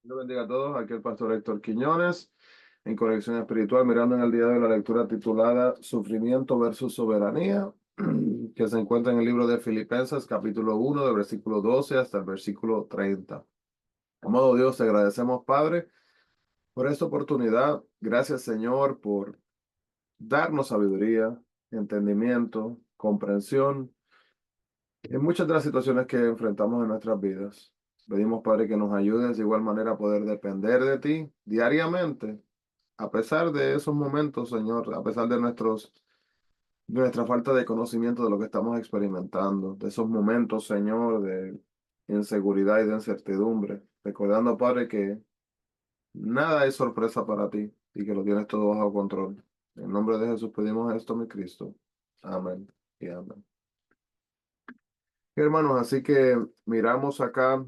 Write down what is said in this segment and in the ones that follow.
Dios bendiga a todos. Aquí el pastor Héctor Quiñones en Conexión Espiritual, mirando en el día de hoy la lectura titulada Sufrimiento versus Soberanía, que se encuentra en el libro de Filipenses, capítulo 1, del versículo 12 hasta el versículo 30. Amado Dios, te agradecemos, Padre, por esta oportunidad. Gracias, Señor, por darnos sabiduría, entendimiento, comprensión en muchas de las situaciones que enfrentamos en nuestras vidas. Pedimos, Padre, que nos ayudes de igual manera a poder depender de ti diariamente, a pesar de esos momentos, Señor, a pesar de nuestra falta de conocimiento de lo que estamos experimentando, de esos momentos, Señor, de inseguridad y de incertidumbre, recordando, Padre, que nada es sorpresa para ti y que lo tienes todo bajo control. En nombre de Jesús pedimos esto, mi Cristo. Amén y amén. Hermanos, así que miramos acá,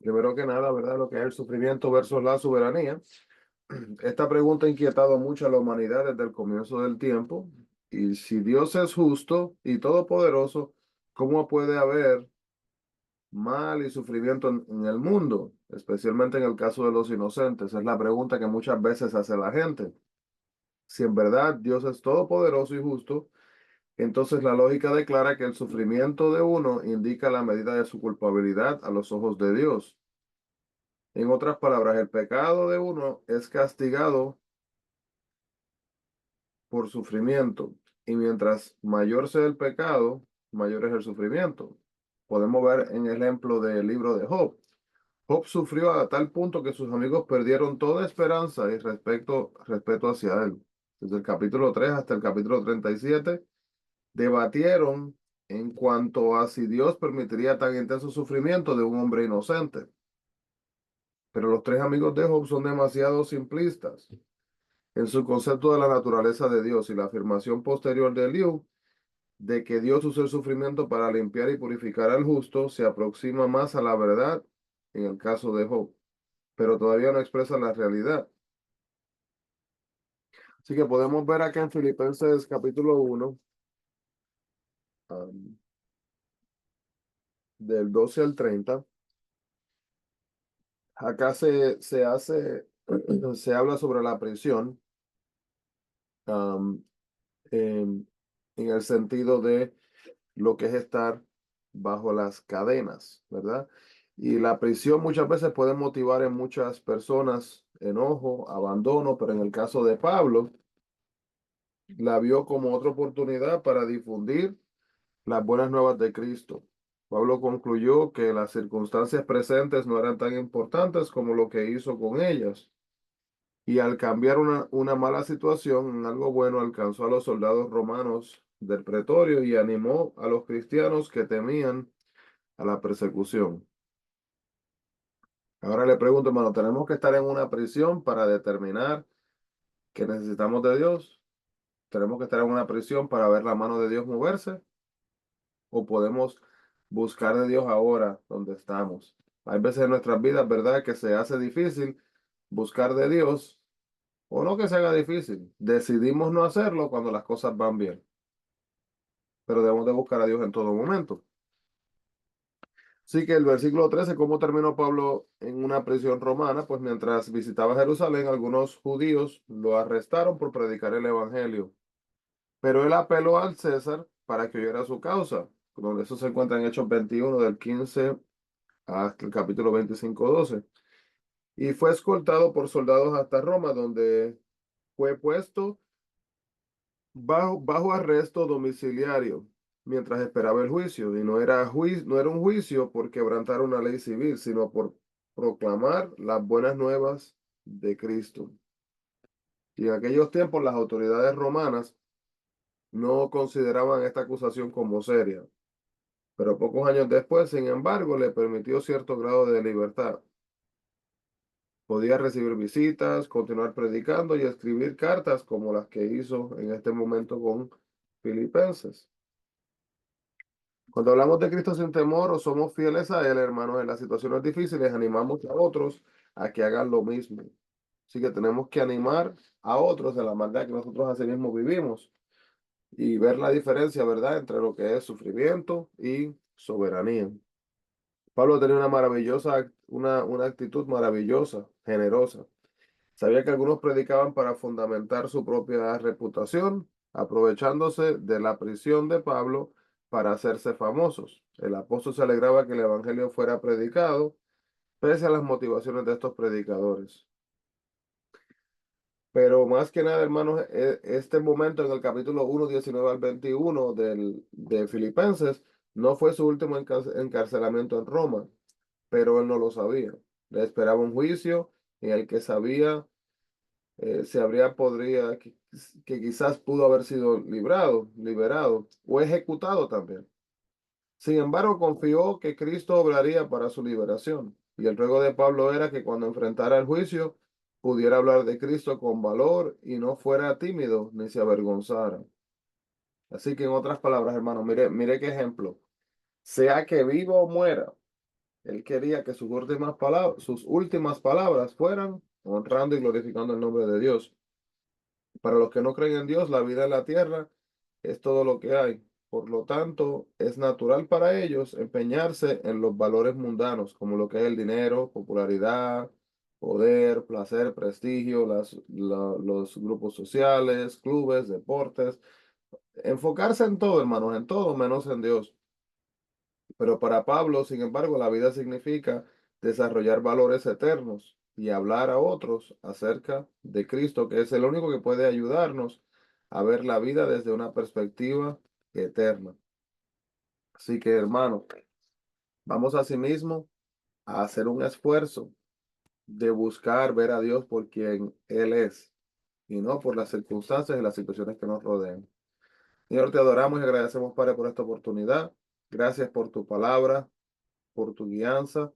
primero que nada, ¿verdad? Lo que es el sufrimiento versus la soberanía. Esta pregunta ha inquietado mucho a la humanidad desde el comienzo del tiempo. Y si Dios es justo y todopoderoso, ¿cómo puede haber mal y sufrimiento en el mundo? Especialmente en el caso de los inocentes. Es la pregunta que muchas veces hace la gente. Si en verdad Dios es todopoderoso y justo, entonces la lógica declara que el sufrimiento de uno indica la medida de su culpabilidad a los ojos de Dios. En otras palabras, el pecado de uno es castigado por sufrimiento. Y mientras mayor sea el pecado, mayor es el sufrimiento. Podemos ver en el ejemplo del libro de Job. Job sufrió a tal punto que sus amigos perdieron toda esperanza y respeto hacia él. Desde el capítulo 3 hasta el capítulo 37 debatieron en cuanto a si Dios permitiría tan intenso sufrimiento de un hombre inocente. Pero los tres amigos de Job son demasiado simplistas en su concepto de la naturaleza de Dios y la afirmación posterior de Liu de que Dios usa el sufrimiento para limpiar y purificar al justo se aproxima más a la verdad en el caso de Job, pero todavía no expresa la realidad. Así que podemos ver acá en Filipenses capítulo 1, um, del 12 al 30. Acá se habla sobre la prisión, um, en el sentido de lo que es estar bajo las cadenas, ¿verdad? Y la prisión muchas veces puede motivar en muchas personas enojo, abandono, pero en el caso de Pablo, la vio como otra oportunidad para difundir las buenas nuevas de Cristo. Pablo concluyó que las circunstancias presentes no eran tan importantes como lo que hizo con ellas. Y al cambiar una mala situación en algo bueno, alcanzó a los soldados romanos del pretorio y animó a los cristianos que temían a la persecución. Ahora le pregunto, hermano, ¿tenemos que estar en una prisión para determinar que necesitamos de Dios? ¿Tenemos que estar en una prisión para ver la mano de Dios moverse? ¿O podemos buscar de Dios ahora donde estamos? Hay veces en nuestras vidas, ¿verdad?, que se hace difícil buscar de Dios, o no que se haga difícil. Decidimos no hacerlo cuando las cosas van bien, pero debemos de buscar a Dios en todo momento. Así que el versículo 13, ¿cómo terminó Pablo en una prisión romana? Pues mientras visitaba Jerusalén, algunos judíos lo arrestaron por predicar el evangelio, pero él apeló al César para que oyera su causa, donde eso se encuentra en Hechos 21 del 15 hasta el capítulo 25:12. Y fue escoltado por soldados hasta Roma, donde fue puesto bajo arresto domiciliario mientras esperaba el juicio. Y no era un juicio por quebrantar una ley civil, sino por proclamar las buenas nuevas de Cristo. Y en aquellos tiempos las autoridades romanas no consideraban esta acusación como seria, pero pocos años después, sin embargo, le permitió cierto grado de libertad. Podía recibir visitas, continuar predicando y escribir cartas como las que hizo en este momento con Filipenses. Cuando hablamos de Cristo sin temor o somos fieles a Él, hermanos, en las situaciones difíciles, animamos a otros a que hagan lo mismo. Así que tenemos que animar a otros de la manera que nosotros así mismo vivimos y ver la diferencia, ¿verdad?, entre lo que es sufrimiento y soberanía. Pablo tenía una actitud maravillosa, generosa. Sabía que algunos predicaban para fundamentar su propia reputación, aprovechándose de la prisión de Pablo para hacerse famosos. El apóstol se alegraba que el evangelio fuera predicado, pese a las motivaciones de estos predicadores. Pero más que nada, hermanos, este momento en el capítulo 1, 19 al 21 de Filipenses no fue su último encarcelamiento en Roma, pero él no lo sabía. Le esperaba un juicio en el que sabía se habría que quizás pudo haber sido liberado o ejecutado también. Sin embargo, confió que Cristo obraría para su liberación. Y el ruego de Pablo era que cuando enfrentara el juicio, pudiera hablar de Cristo con valor y no fuera tímido ni se avergonzara. Así que en otras palabras, hermano, mire qué ejemplo. Sea que viva o muera, él quería que sus últimas palabras fueran honrando y glorificando el nombre de Dios. Para los que no creen en Dios, la vida en la tierra es todo lo que hay. Por lo tanto, es natural para ellos empeñarse en los valores mundanos, como lo que es el dinero, popularidad, poder, placer, prestigio, los grupos sociales, clubes, deportes. Enfocarse en todo, hermanos, en todo menos en Dios. Pero para Pablo, sin embargo, la vida significa desarrollar valores eternos y hablar a otros acerca de Cristo, que es el único que puede ayudarnos a ver la vida desde una perspectiva eterna. Así que, hermano, vamos asimismo a hacer un esfuerzo de buscar ver a Dios por quien Él es y no por las circunstancias y las situaciones que nos rodean. Señor, te adoramos y agradecemos, Padre, por esta oportunidad. Gracias por tu palabra, por tu guianza,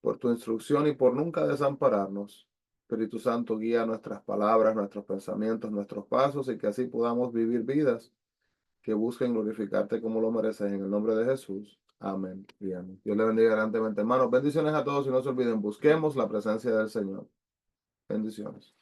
por tu instrucción y por nunca desampararnos. Espíritu Santo, guía nuestras palabras, nuestros pensamientos, nuestros pasos y que así podamos vivir vidas que busquen glorificarte como lo mereces en el nombre de Jesús. Amén y amén. Dios le bendiga grandemente, hermanos. Bendiciones a todos y no se olviden, busquemos la presencia del Señor. Bendiciones.